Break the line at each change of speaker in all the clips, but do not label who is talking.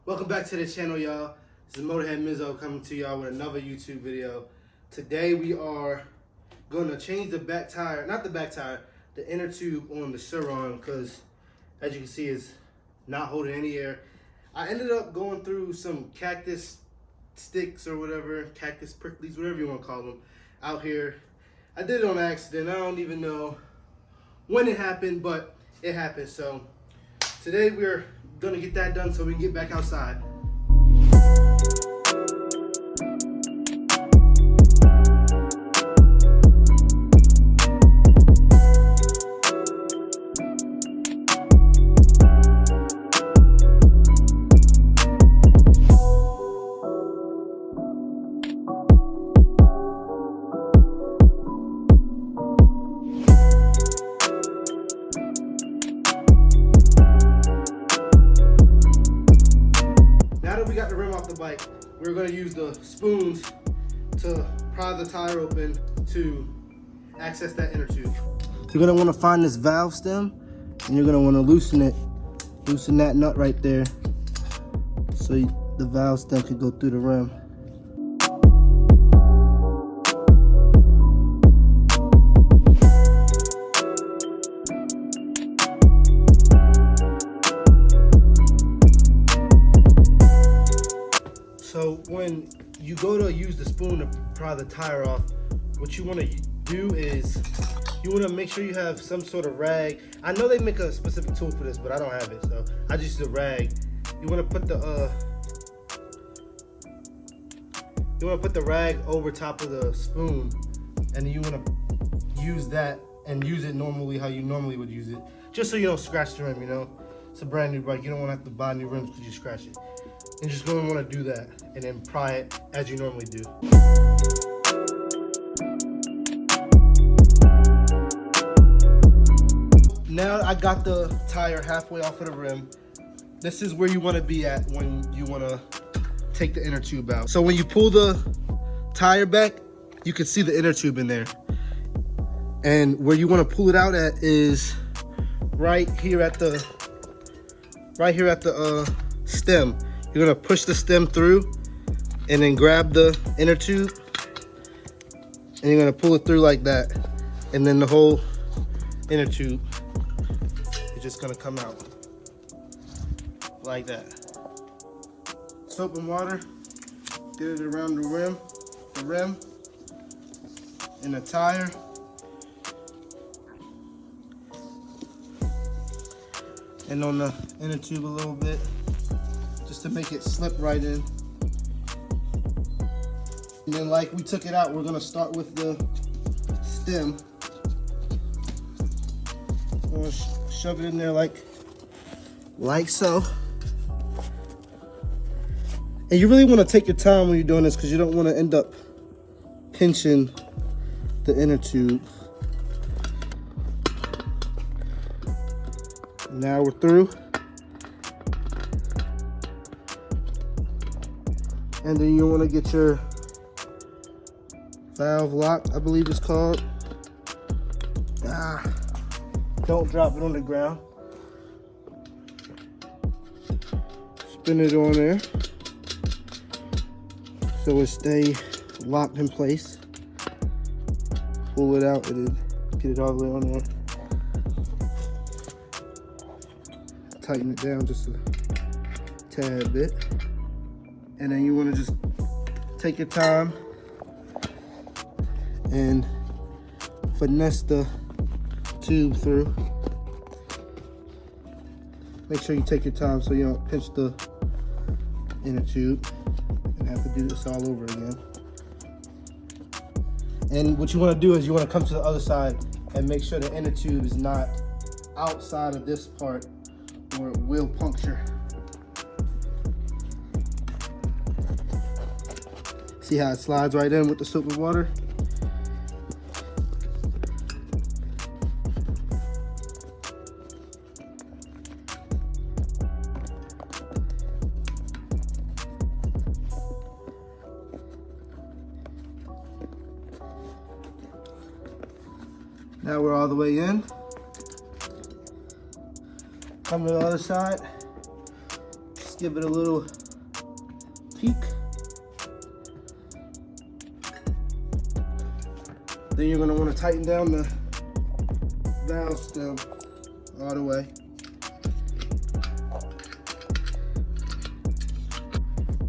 Welcome back to the channel, y'all. This is Motorhead Mizzo coming to y'all with another YouTube video. Today we are going to change the back tire, not the back tire, the inner tube on the Surron, because as you can see it's not holding any air. I ended up going through some cactus sticks or whatever, cactus pricklies, whatever you want to call them, out here. I did it on accident. I don't even know when it happened, but it happened. So today we're gonna get that done so we can get back outside. Got the rim off the bike, we're going to use the spoons to pry the tire open to access that inner tube. You're going to want to find this valve stem and you're going to want to loosen that nut right there so the valve stem can go through the rim. So when you go to use the spoon to pry the tire off, what you want to do is you want to make sure you have some sort of rag. I know they make a specific tool for this, but I don't have it, so I just use a rag. You want to put the rag over top of the spoon, and then you want to use that and use it normally how you normally would use it, just so you don't scratch the rim. You know, it's a brand new bike. You don't want to have to buy new rims because you scratch it. You're just going to want to do that and then pry it as you normally do. Now I got the tire halfway off of the rim. This is where you want to be at when you want to take the inner tube out. So when you pull the tire back, you can see the inner tube in there. And where you want to pull it out at is right here at the stem. You're gonna push the stem through and then grab the inner tube and you're gonna pull it through like that, and then the whole inner tube is just gonna come out like that. Soap and water, get it around the rim and the tire. And on the inner tube a little bit, just to make it slip right in. And then like we took it out, we're gonna start with the stem. We're gonna shove it in there like so. And you really wanna take your time when you're doing this because you don't wanna end up pinching the inner tube. Now we're through. And then you want to get your valve lock, I believe it's called. Don't drop it on the ground. Spin it on there so it stay locked in place. Pull it out and then get it all the way on there. Tighten it down just a tad bit. And then you want to just take your time and finesse the tube through. Make sure you take your time so you don't pinch the inner tube and have to do this all over again. And what you want to do is you want to come to the other side and make sure the inner tube is not outside of this part or it will puncture. See how it slides right in with the soap and water? Now we're all the way in. Come to the other side. Just give it a little peek. Then you're going to want to tighten down the valve stem all the way.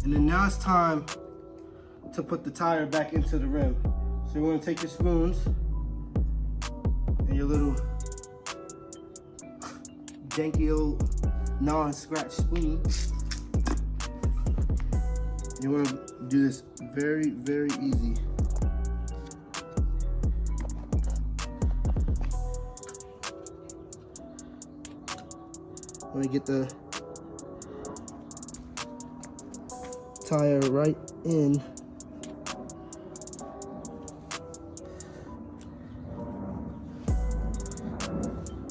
And then now it's time to put the tire back into the rim. So you're going to take your spoons and your little janky old non-scratch spoon. You want to do this very, very easy. Let me get the tire right in.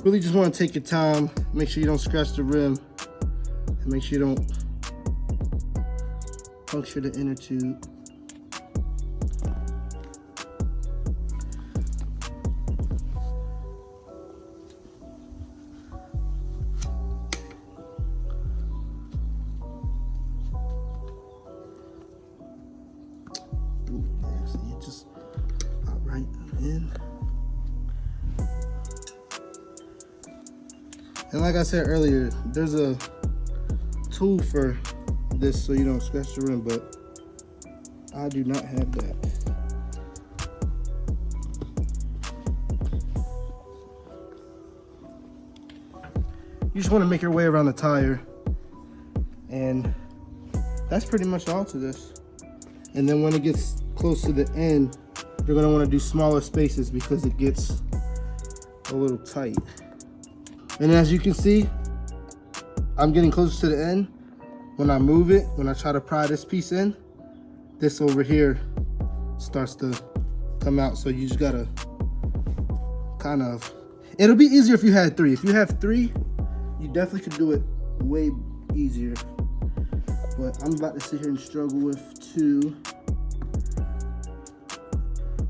Really just want to take your time, make sure you don't scratch the rim, and make sure you don't puncture the inner tube. So you just pop right in. And like I said earlier, there's a tool for this so you don't scratch the rim, but I do not have that. You just want to make your way around the tire, and that's pretty much all to this. And then when it gets close to the end, you're going to want to do smaller spaces because it gets a little tight. And as you can see, I'm getting closer to the end. When I move it, when I try to pry this piece in, this over here starts to come out. So you just gotta kind of, it'll be easier if you had 3. If you have 3, you definitely could do it way easier. But I'm about to sit here and struggle with 2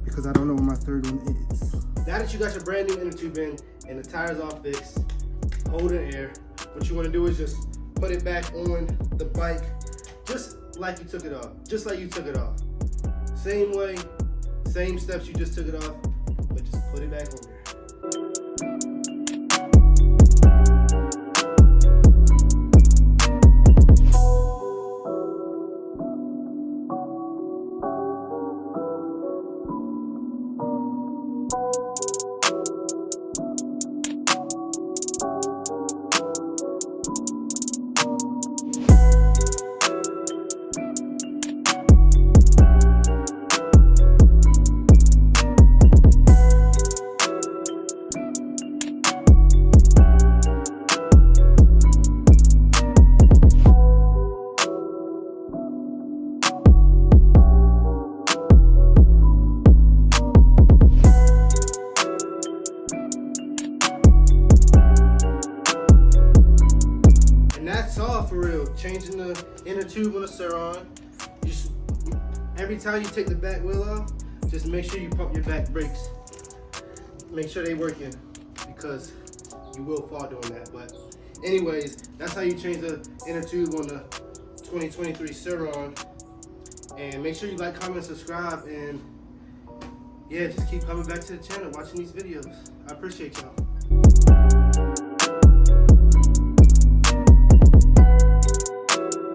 because I don't know what my 3rd one is. Now that you got your brand new inner tube in and the tire's all fixed, hold in air, what you want to do is just put it back on the bike just like you took it off. Just like you took it off. Same way, same steps you just took it off, but just put it back on there. For real, changing the inner tube on the Surron. Every time you take the back wheel off, just make sure you pump your back brakes. Make sure they working, because you will fall doing that. But anyways, that's how you change the inner tube on the 2023 Surron. And make sure you like, comment, subscribe, and yeah, just keep coming back to the channel, watching these videos. I appreciate y'all.